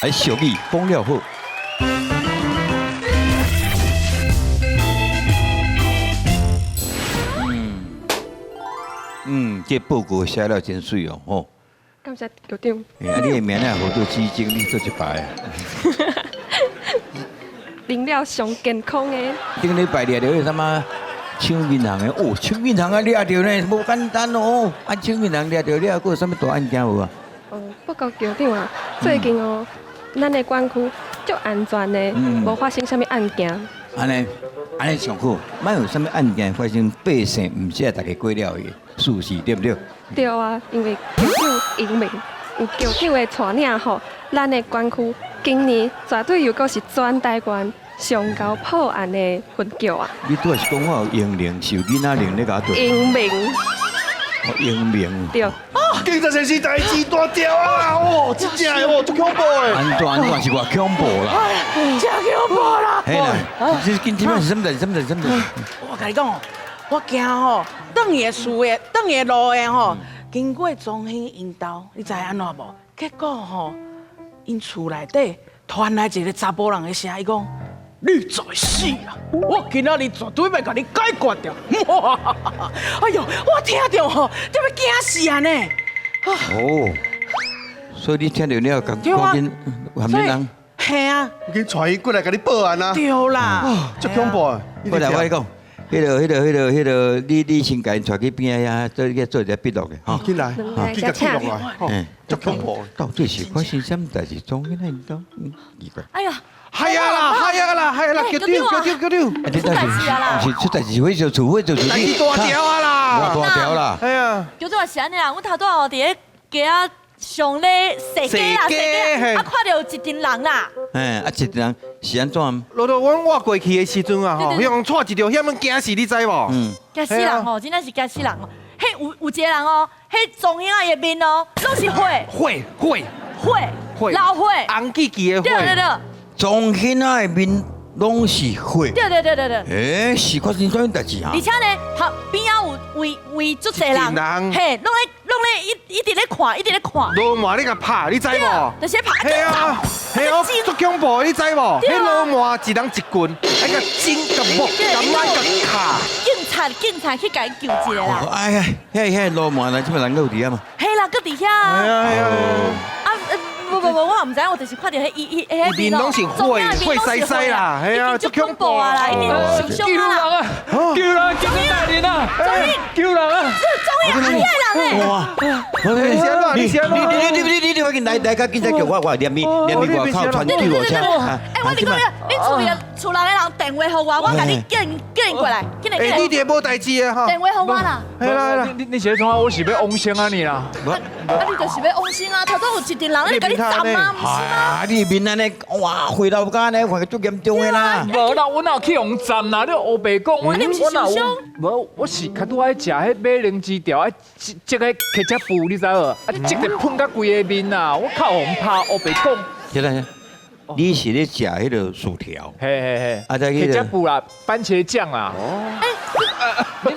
来俗语讲了好。这报告写了真水哦，吼。感谢局长。啊，你的名啊，好多基金，你做一排啊。饮料上健康的。顶礼拜掠到什么抢银行的？哦，抢银行啊掠到呢，无简单哦。啊，抢银行掠到了，还有什么大案件有啊？报告局长啊，最近哦，咱的管区足安全的，无发生什么案件。安尼上好，莫有什么案件发生，百姓唔是大家过了的，事实对不对？对啊，因为局长英明，有局长的带领吼，咱的管区今年绝对又阁是全台湾上高破案的分局啊！你拄是讲我有英明，是有囡仔灵咧甲我对。英明。英明。对。警察先生代志大条啊！哦，真正的哦，足恐怖的。安全是偌恐怖啦！真恐怖啦！嘿啦，今晚是什么代？什么代？什么代？我甲你讲哦，我惊吼，等伊的事的，等伊的路的吼，经过中兴因兜，你知安怎无？结果吼，因厝内底传来一个查甫人的声，伊讲：你在死啊！我今仔日绝对要甲你解决掉！哇！哎呦，我听到吼，都要惊死啊呢！哦，所以你听到了，赶紧喊你人。嘿啊，去带伊过来甲你报案啊！对啦，足恐怖啊！我来，我跟你讲，迄个，你先甲因带去边呀，做一个笔录的哈。进来，记个记录来，足恐怖。到底是发生什么代志？总跟那都奇怪。哎呀，系啊啦，叫丢！出代志啊！是出代志，会就除非就除。代志大条啊啦！大条啦！系啊。叫做是安尼啦，阮头拄哦伫咧街啊上咧踅街啊，看到一群人啦。一群人是安怎？落到我过去的时阵啊，吼，向带一条遐物惊死，你知无？惊死人哦，真正是惊死人哦。迄有一个人哦，迄中兴仔的面哦，拢是火，老火，红记记的火。对。中兴仔的面拢是火。对。是发生什么代志啊？而且呢，旁边啊有围足侪人，嘿，拢咧一直咧看，罗马你甲拍，你知无？就是拍。系啊，足恐怖，你知无？迄罗马一人一棍，那个针甲木，甲麦甲卡。警察去甲伊救一个啦。哎呀，迄罗马人，即么人有伫啊嘛？嘿啦，搁伫遐。系啊。不，我唔知，我就是看到迄面拢是火西啦，系啊，足恐怖啦，已经受伤啦。救人，救你大人啊！救人啊！中兴啊，害人诶！哇！你快紧来甲警察局，我念你外口传救我车。我你讲恁厝内的人电话互我甲你叫因过来，紧来。你哋无代志啊哈？电话互我啦。系啦，你是从我是要往生啊你啦？你就是要往生啊！头拄有一群人咧甲你斩啊，唔是吗？你面安尼哇，回头干呢，看足严重的啦。无啦，我哪去互斩啦？你黑白讲，你毋是受伤？无，我是较拄爱食迄马铃薯条，爱即个ketchup布，你知无？啊，即个喷甲规个面啊，我靠红拍黑白讲。起来，你是咧食迄个薯条？嘿，啊，再去 ketchup 布啦，番茄酱啦。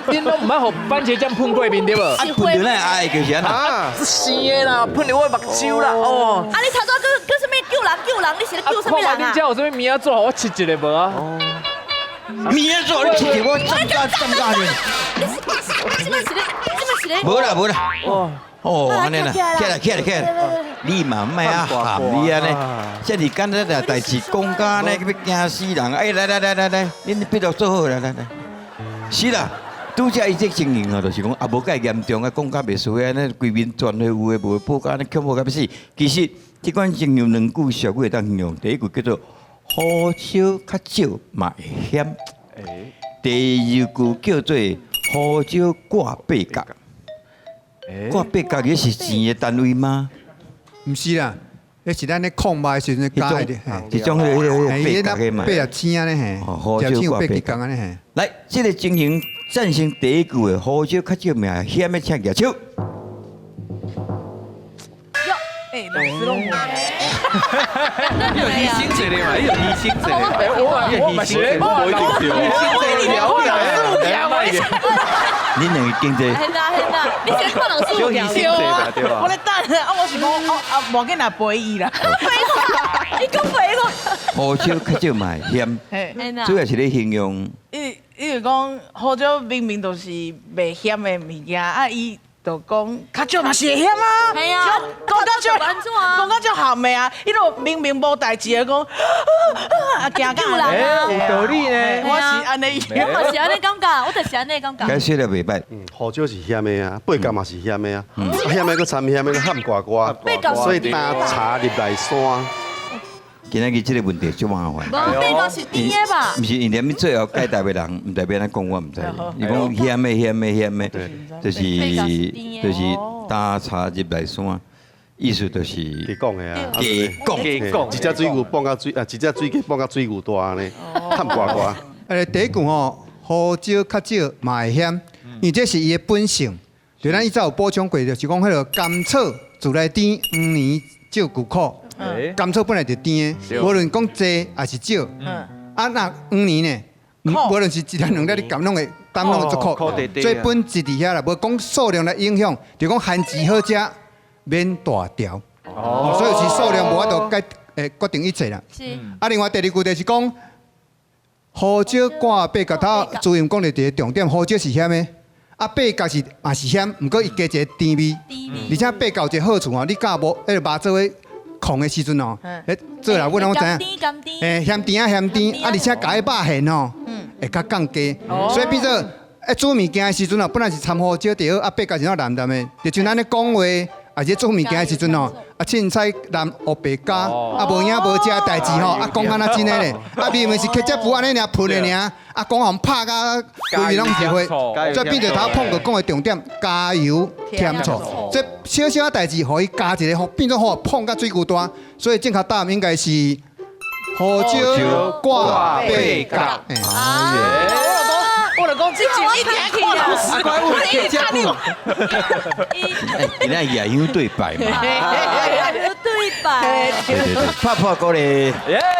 恁拢唔爱互番茄酱喷过面对无？啊，喷到那爱就是安那。生的啦，喷到我目睭啦，哦。啊，你头拄搁什么救人？你是咧救什么人啊？恁遮有啥物名仔做？我吃一个无啊？名仔做你吃一个，我站家去。这么是咧？无啦。哦，安尼啦，起来，你嘛莫啊含你安尼，这是简单的代志，讲到安尼要惊死人。哎，来，恁笔录做好来。是啦，拄则伊这情形哦，就是讲也无介严重啊，讲甲袂输安尼，规面全有诶无报甲安尼恐怖甲要死。其实即款形容两句俗语会当形容，第一句叫做好少较少嘛会险，第二句叫做好少挂八角。挂八角也是钱的单位吗？唔是啦，那是咱咧控卖的时阵加的，一种迄个八角的嘛，八啊钱安尼嘿，好少挂八角安尼嘿。来，这个情形战胜第一句的好少较少命险的，请举手。老师拢无。你有提醒者的嘛？你有提醒者的，我嘛是咧，我无一定对。素条，我你两个经济，很呐很呐，你先看人数条。对吧？对吧我？咧等啊，我是讲无紧来陪伊啦。你讲废话。好少较少嘛嫌，嘿，很呐。主要是咧形容。伊就讲好少明明都是袂嫌的物件，啊伊就讲较少嘛是会嫌啊。系啊，讲到少安怎啊？讲到少含的啊，伊都明明无代志的讲，啊惊救人啊有道理呢。我是安尼。我嘛是安尼感觉，我就是安尼感觉。解说得袂歹，胡椒是咸的啊，八角嘛是咸的啊，咸的个掺咸的个含呱呱，八角是所以搭茶入来酸。今仔日这个问题足麻烦。无八角是甜的吧？毋是，因为最后解答的人，唔代表咱讲，我唔知。伊讲险的险的险的，就是打茶入来酸，意思就是给讲的啊，加讲。一只水牛放到水一只水鸡放到水牛大呢，含呱呱。第一句吼，胡椒较少嘛会咸，因为这是伊的本性。就咱以前有补充过，就是讲迄个甘草自来甜，黄年少骨苦。甘草本来就甜的，无论讲多还是少。啊，那黄年呢，无论是一粒两粒，你甘拢会足苦。所以本质伫遐啦，无讲数量来影响，就讲番薯好食，免大条。所以是数量无法度决定一切啦。是。啊，另外第二句就是讲，胡椒挂八角头，主任讲的一个重点，胡椒是咸的，啊八角是嘛是咸，毋过伊加一个甜味。而且八角有一个好处哦，你甲无迄个肉做伙控的时阵哦，做来阮拢知影，咸甜啊咸甜，啊而且加迄肉馅哦，会较降低，所以变做煮物件的时阵哦，本来是掺胡椒就好，啊八角是那蓝蓝的，就像咱咧讲话。而且做物件的时阵哦，啊凊彩蓝黑白加，啊无影无食代志吼，啊讲安那真诶咧，啊明明是ketchup安尼尔喷诶尔，啊讲互拍甲规味拢是会，所以变做头碰个讲诶重点，加油添醋，这小小代志，互伊加一个，变做互碰甲水牛大，所以正确答案应该是胡椒挂八角。我就讲，这就一听去啊，怪物给加布。今仔也有对白嘛，有对白。对，拍鼓励。